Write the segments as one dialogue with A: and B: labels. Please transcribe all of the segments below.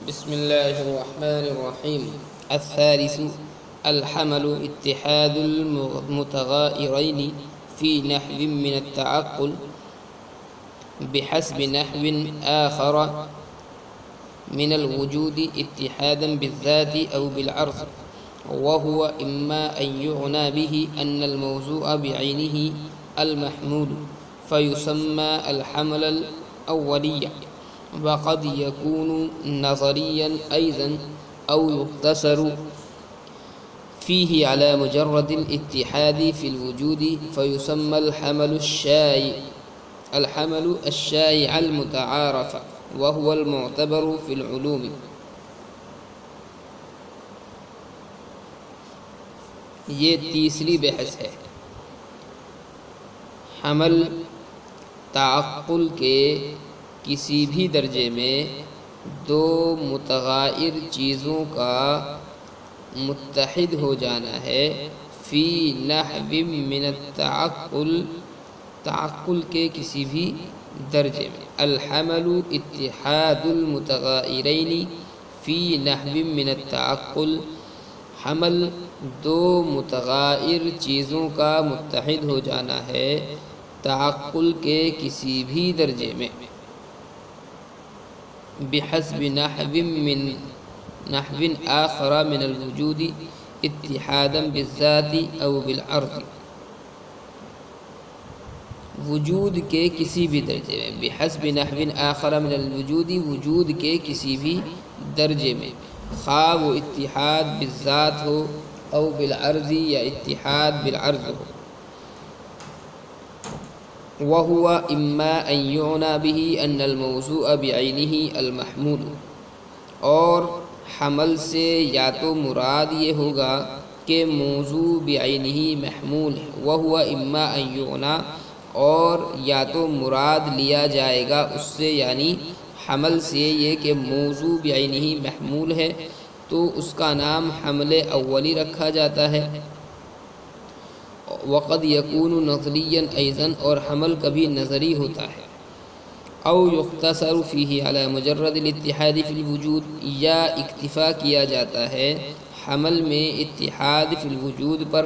A: بسم الله الرحمن الرحيم. الثالث الحمل اتحاد المتغائرين في نحو من التعقل بحسب نحو آخر من الوجود اتحادا بالذات أو بالعرض، وهو إما أن يعنى به أن الموضوع بعينه المحمول فيسمى الحمل الأولي، وقد يكون نظريا أيضا أو يقتصر فيه على مجرد الاتحاد في الوجود فيسمى الحمل الشائع المتعارف، وهو المعتبر في العلوم. یہ تیسری بحث ہے. حمل تعقل کے کسی بھی درجے میں دو متغائر چیزوں کا متحد ہو جانا ہے فی نحو من التعقل، تعقل کے کسی بھی درجے میں. الحمل اتحاد المتغائرین فی نحو من التعقل، حمل دو متغائر چیزوں کا متحد ہو جانا ہے تعقل کے کسی بھی درجے میں. بحسب نحو آخر من الوجود اتحادا بالذات او بالعرض، وجود کے کسی بھی درجے میں. بحسب نحو آخر من الوجود، وجود کے کسی بھی درجے میں، خواہ وہ اتحاد بالذات ہو او بالعرض یا اتحاد بالعرض ہو. وهو اما ان يعنى به ان الموضوع بعينه المحمول، اور حمل سے یا تو مراد یہ ہوگا کہ موضوع بعینہ محمول ہے. وهو اما ان يعنى، اور یا تو مراد لیا جائے گا اس سے، یعنی حمل سے یہ کہ موضوع بعینہ محمول ہے تو اس کا نام حمل اولی رکھا جاتا ہے. وقد یکون نظریا ایضا، اور حمل کبھی نظری ہوتا ہے. او یقتصر فیہ علی مجرد الاتحاد فی الوجود، یا اکتفا کیا جاتا ہے حمل میں اتحاد فی الوجود پر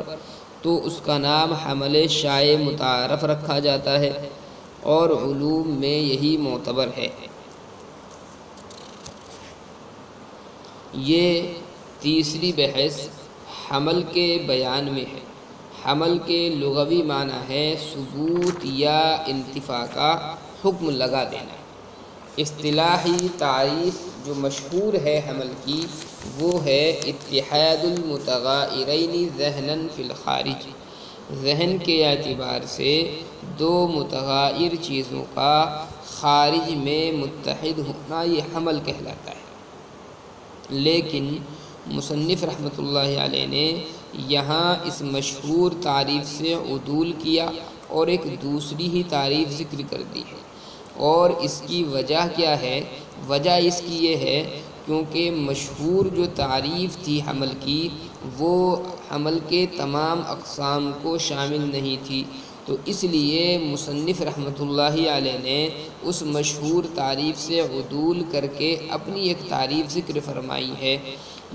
A: تو اس کا نام حمل شائع متعارف رکھا جاتا ہے، اور علوم میں یہی معتبر ہے. یہ تیسری بحث حمل کے بیان میں ہے. حمل کے لغوی معنی ہے ثبوت یا انتفاع کا حکم لگا دینا. اصطلاحی تعریف جو مشہور ہے حمل کی وہ ہے اتحاد المتغائرین ذہنا فی الخارج، ذہن کے اعتبار سے دو متغائر چیزوں کا خارج میں متحد ہونا یہ حمل کہلاتا ہے. لیکن مصنف رحمۃ اللہ علیہ نے یہاں اس مشہور تعریف سے عدول کیا اور ایک دوسری ہی تعریف ذکر کر دی ہے. اور اس کی وجہ کیا ہے؟ وجہ اس کی یہ ہے کیونکہ مشہور جو تعریف تھی حمل کی وہ حمل کے تمام اقسام کو شامل نہیں تھی، تو اس لیے مصنف رحمۃ اللہ علیہ نے اس مشہور تعریف سے عدول کر کے اپنی ایک تعریف ذکر فرمائی ہے.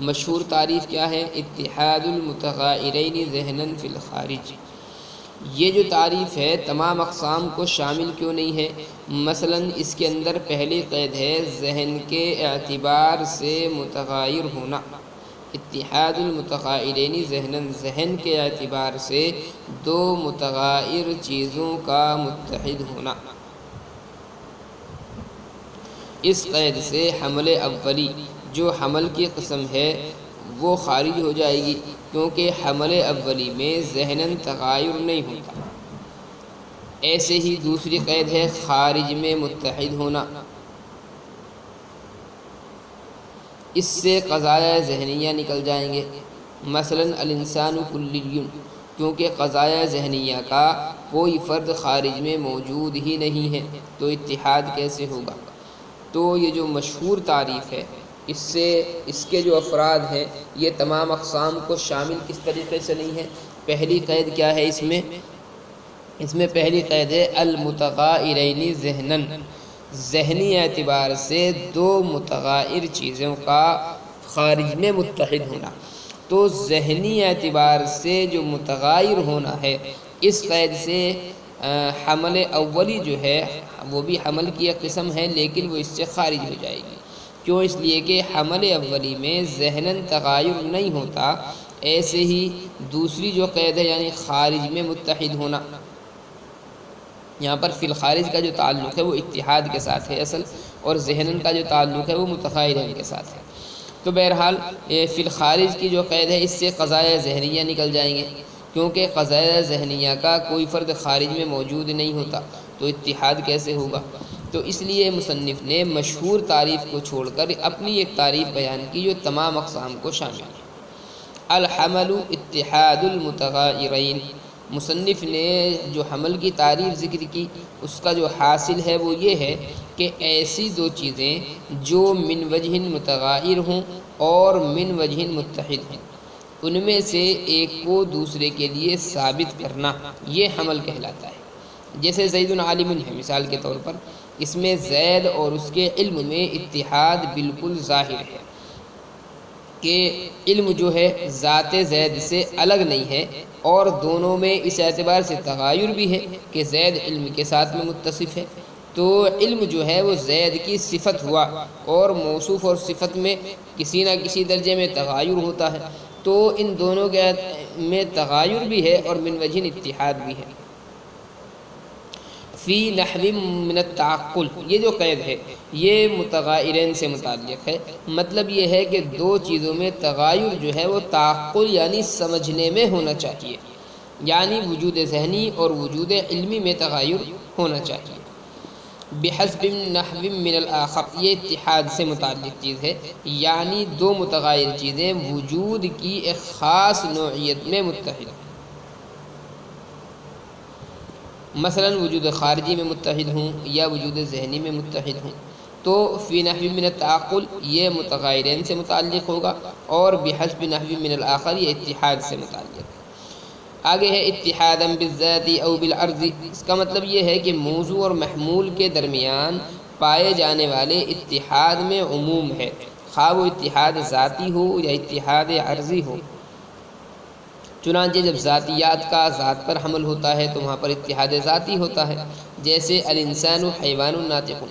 A: مشہور تعریف کیا ہے؟ اتحاد المتغائرین ذہنا فی الخارج. یہ جو تعریف ہے تمام اقسام کو شامل کیوں نہیں ہے؟ مثلا اس کے اندر پہلی قید ہے ذہن کے اعتبار سے متغائر ہونا. اتحاد المتغائرین ذہنا، ذہن کے اعتبار سے دو متغائر چیزوں کا متحد ہونا. اس قید سے حمل اولی جو حمل کی قسم ہے وہ خارج ہو جائے گی، کیونکہ حمل اولی میں ذہناً تغائر نہیں ہوتا. ایسے ہی دوسری قید ہے خارج میں متحد ہونا. اس سے قضایا ذہنیہ نکل جائیں گے. مثلا الانسان کلی، کیونکہ قضایا ذہنیہ کا کوئی فرد خارج میں موجود ہی نہیں ہے تو اتحاد کیسے ہوگا؟ تو یہ جو مشہور تعریف ہے اس سے اس کے جو افراد ہیں یہ تمام اقسام کو شامل کس طریقے سے نہیں ہے؟ پہلی قید کیا ہے اس میں پہلی قید ہے المتغائرین ذہناً، ذہنی اعتبار سے دو متغیر چیزوں کا خارج میں متحد ہونا۔ تو ذہنی اعتبار سے جو متغیر ہونا ہے، اس قید سے حمل اولی جو ہے وہ بھی حمل کی ایک قسم ہے، لیکن وہ اس سے خارج ہو جائے گی۔ کیوں؟ اس لیے کہ حمل اولی میں ذہناً تغیر نہیں ہوتا۔ ایسے ہی دوسری جو قید ہے یعنی خارج میں متحد ہونا، یہاں پر فی الخارج کا جو تعلق ہے وہ اتحاد کے ساتھ ہے اصل، اور ذہناً کا جو تعلق ہے وہ متغیرین کے ساتھ ہے۔ تو بہرحال فی الخارج کی جو قید ہے اس سے قضایا ذہنیہ نکل جائیں گے، کیونکہ قضایا ذہنیہ کا کوئی فرد خارج میں موجود نہیں ہوتا، تو اتحاد کیسے ہوگا؟ تو اس لیے مصنف نے مشہور تعریف کو چھوڑ کر اپنی ایک تعریف بیان کی جو تمام اقسام کو شامل ہے۔ الحمل اتحاد المتغیرین۔ مصنف نے جو حمل کی تعریف ذکر کی، اس کا جو حاصل ہے وہ یہ ہے کہ ایسی دو چیزیں جو من وجہ متغیر ہوں اور من وجہ متحد ہوں، ان میں سے ایک کو دوسرے کے لیے ثابت کرنا، یہ حمل کہلاتا ہے۔ جیسے زید عالم ہے مثال کے طور پر، اس میں زید اور اس کے علم میں اتحاد بالکل ظاہر ہے کہ علم جو ہے ذات زید سے الگ نہیں ہے، اور دونوں میں اس اعتبار سے تغایر بھی ہے کہ زید علم کے ساتھ میں متصف ہے۔ تو علم جو ہے وہ زید کی صفت ہوا، اور موصوف اور صفت میں کسی نہ کسی درجے میں تغایر ہوتا ہے، تو ان دونوں کے میں تغایر بھی ہے اور من وجہ اتحاد بھی ہے۔ فی نحو من التعقل، یہ جو قید ہے یہ متغائرین سے متعلق ہے۔ مطلب یہ ہے کہ دو چیزوں میں تغایر جو ہے وہ تعقل یعنی سمجھنے میں ہونا چاہیے، یعنی وجود ذہنی اور وجود علمی میں تغایر ہونا چاہیے۔ بحسب نحو من الآخر، یہ اتحاد سے متعلق چیز ہے، یعنی دو متغایر چیزیں وجود کی ایک خاص نوعیت میں متحد ہیں، مثلا وجود خارجی میں متحد ہوں یا وجود ذہنی میں متحد ہوں، تو فی نحو من التعقل یہ متغائرین سے متعلق ہوگا، اور بحسب نحو من الآخر یہ اتحاد سے متعلق ہے۔ آگے ہے اتحادا بالذات او بالعرض، اس کا مطلب یہ ہے کہ موضوع اور محمول کے درمیان پائے جانے والے اتحاد میں عموم ہے، خواہ وہ اتحاد ذاتی ہو یا اتحاد عرضی ہو۔ چنانچہ جب ذاتیات کا ذات پر حمل ہوتا ہے تو وہاں پر اتحاد ذاتی ہوتا ہے، جیسے الانسان حیوان ناطق،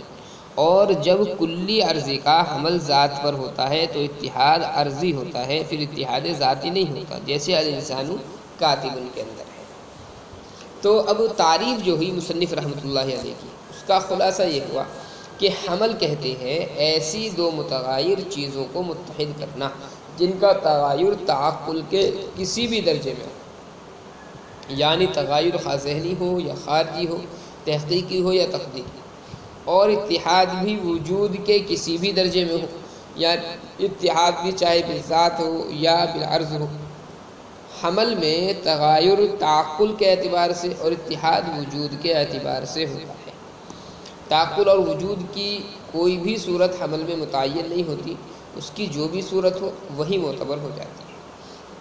A: اور جب کلی عرضی کا حمل ذات پر ہوتا ہے تو اتحاد عرضی ہوتا ہے، پھر اتحاد ذاتی نہیں ہوتا، جیسے الانسان کاتب کے اندر ہے۔ تو اب تعریف جو ہوئی مصنف رحمۃ اللہ علیہ کی، اس کا خلاصہ یہ ہوا کہ حمل کہتے ہیں ایسی دو متغیر چیزوں کو متحد کرنا جن کا تغایر تعقل کے کسی بھی درجے میں ہو، یعنی تغایر خواہ ذہنی ہو یا خارجی ہو، تحقیقی ہو یا تقدیری، اور اتحاد بھی وجود کے کسی بھی درجے میں ہو، یا اتحاد بھی چاہے بالذات ہو یا بالعرض ہو۔ حمل میں تغایر تعقل کے اعتبار سے اور اتحاد وجود کے اعتبار سے ہوتا ہے۔ تعقل اور وجود کی کوئی بھی صورت حمل میں متعین نہیں ہوتی، اس کی جو بھی صورت ہو وہی معتبر ہو جاتی ہے۔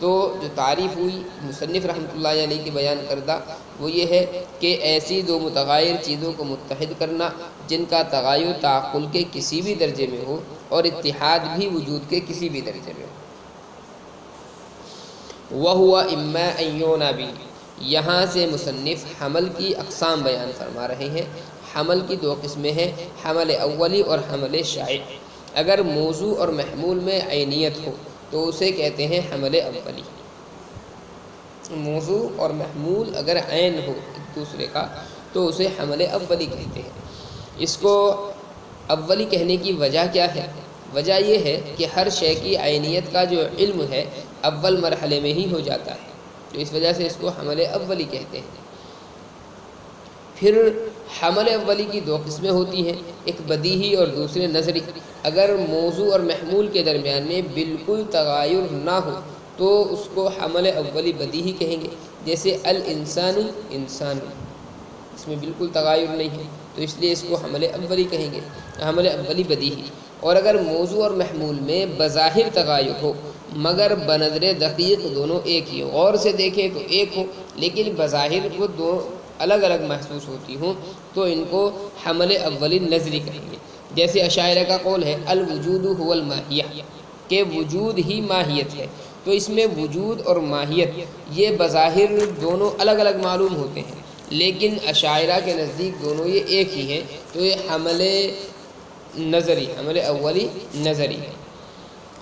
A: تو جو تعریف ہوئی مصنف رحمۃ اللہ علیہ کی بیان کردہ وہ یہ ہے کہ ایسی دو متغیر چیزوں کو متحد کرنا جن کا تغایر تعقل کے کسی بھی درجے میں ہو اور اتحاد بھی وجود کے کسی بھی درجے میں ہو۔ وَهُوَ إِمَّا أَن يُعْنَى، یہاں سے مصنف حمل کی اقسام بیان فرما رہے ہیں۔ حمل کی دو قسمیں ہیں، حمل اولی اور حمل شائع۔ اگر موضوع اور محمول میں عینیت ہو تو اسے کہتے ہیں حمل اولی۔ موضوع اور محمول اگر عین ہو ایک دوسرے کا تو اسے حمل اولی کہتے ہیں۔ اس کو اولی کہنے کی وجہ کیا ہے؟ وجہ یہ ہے کہ ہر شے کی عینیت کا جو علم ہے اول مرحلے میں ہی ہو جاتا ہے، تو اس وجہ سے اس کو حمل اولی کہتے ہیں۔ پھر حمل اولی کی دو قسمیں ہوتی ہیں، ایک بدیہی اور دوسرے نظری۔ اگر موضوع اور محمول کے درمیان میں بالکل تغایر نہ ہو تو اس کو حمل اولی بدیہی کہیں گے، جیسے الانسان انسان، اس میں بالکل تغایر نہیں ہے تو اس لیے اس کو حمل اولی کہیں گے، حمل اولی بدیہی۔ اور اگر موضوع اور محمول میں بظاہر تغایر ہو مگر بنظر دقیق دونوں ایک ہی ہو، غور سے دیکھیں تو ایک ہو لیکن بظاہر وہ دو الگ الگ محسوس ہوتی ہوں تو ان کو حمل اولی نظری کہیں گے۔ جیسے اشاعرہ کا قول ہے الوجود هو الماہیہ، کہ وجود ہی ماہیت ہے، تو اس میں وجود اور ماہیت یہ بظاہر دونوں الگ الگ معلوم ہوتے ہیں، لیکن اشاعرہ کے نزدیک دونوں یہ ایک ہی ہیں، تو یہ حمل نظری، حمل اولی نظری ہے۔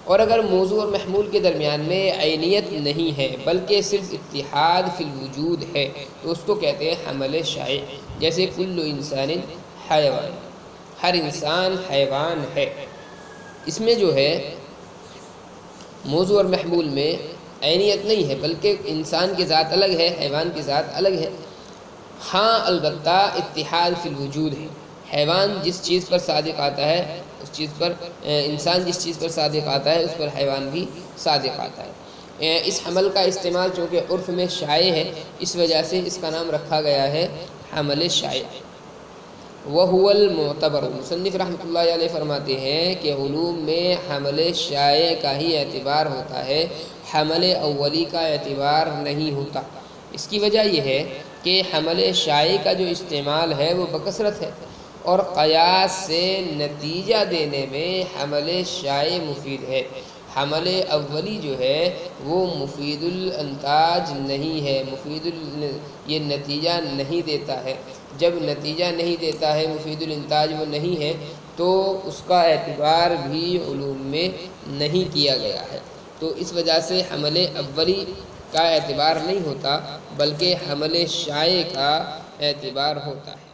A: اور اگر موضوع اور محمول کے درمیان میں عینیت نہیں ہے بلکہ صرف اتحاد فی الوجود ہے تو اس کو کہتے ہیں حمل شائع۔ جیسے کل انسان حیوان، ہر انسان حیوان ہے، اس میں جو ہے موضوع اور محمول میں عینیت نہیں ہے بلکہ انسان کی ذات الگ ہے، حیوان کی ذات الگ ہے۔ ہاں البتہ اتحاد فی الوجود ہے، حیوان جس چیز پر صادق آتا ہے اس چیز پر، انسان جس چیز پر صادق آتا ہے اس پر حیوان بھی صادق آتا ہے۔ اس حمل کا استعمال چونکہ عرف میں شائع ہے اس وجہ سے اس کا نام رکھا گیا ہے حمل شائع۔ وَهُوَ الْمُعْتَبَرُ، مصنف رحمۃ اللہ علیہ فرماتے ہیں کہ علوم میں حمل شائع کا ہی اعتبار ہوتا ہے، حمل اولی کا اعتبار نہیں ہوتا۔ اس کی وجہ یہ ہے کہ حمل شائع کا جو استعمال ہے وہ بکثرت ہے، اور قیاس سے نتیجہ دینے میں حمل شائع مفید ہے۔ حمل اولی جو ہے وہ مفید الانتاج نہیں ہے، یہ نتیجہ نہیں دیتا ہے۔ جب نتیجہ نہیں دیتا ہے، مفید الانتاج وہ نہیں ہے، تو اس کا اعتبار بھی علوم میں نہیں کیا گیا ہے، تو اس وجہ سے حمل اولی کا اعتبار نہیں ہوتا بلکہ حمل شائع کا اعتبار ہوتا ہے۔